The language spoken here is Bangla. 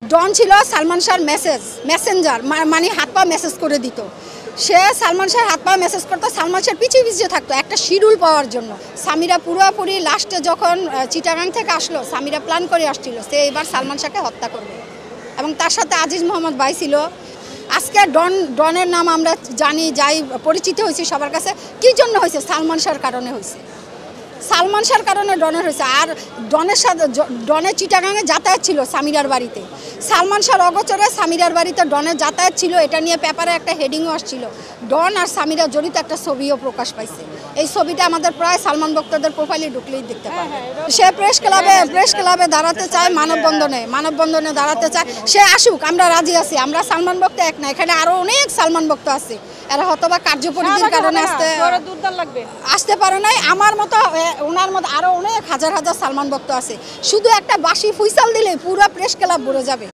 ডন ছিল সালমান শাহর মেসেঞ্জার, মানে হাত পা মেসেজ করে দিত। সে সালমান শাহর হাত পা মেসেজ করতো, সালমান শাহর পিছিয়ে পিছিয়ে থাকতো একটা শিডিউল পাওয়ার জন্য। সামিরা পুরোপুরি লাস্টে যখন চিটাগাং থেকে আসলো, সামিরা প্ল্যান করে আসছিল সে এবার সালমান শাহকে হত্যা করবে, এবং তার সাথে আজিজ মোহাম্মদ ভাই ছিল। আজকে ডনের নাম আমরা জানি, যাই পরিচিত হয়েছি সবার কাছে। কী জন্য হয়েছে? সালমান শাহর কারণে হয়েছে, সালমান শাহর কারণে ডনের হয়েছে। আর ডনের সাথে ডনের চিটাগাঙে যাতায়াত ছিল সামিরার বাড়িতে, সালমান শাহর অগোচরে সামিরার বাড়িতে ডনের যাতায়াত ছিল। এটা নিয়ে পেপারে একটা হেডিংও আসছিল, ডন আর সামিরা জড়িত একটা ছবিও প্রকাশ পাইছে। এই ছবিটা আমাদের প্রায় সালমান ভক্তদের প্রোফাইলে ঢুকলেই দেখতে পাবে। সে প্রেস ক্লাবে দাঁড়াতে চায়, মানববন্ধনে দাঁড়াতে চায়। সে আসুক, আমরা রাজি আছি। আমরা সালমান ভক্ত এক না, এখানে আরো অনেক সালমান ভক্ত আছে। এরা হয়তোবা কার্যপরিধির কারণে আসতে পারে নাই। আমার মতো ওনার মতো আরো অনেক হাজার হাজার সালমান ভক্ত আছে। শুধু একটা বাঁশি ফুইসাল দিলে পুরো প্রেস ক্লাব ভরে যাবে।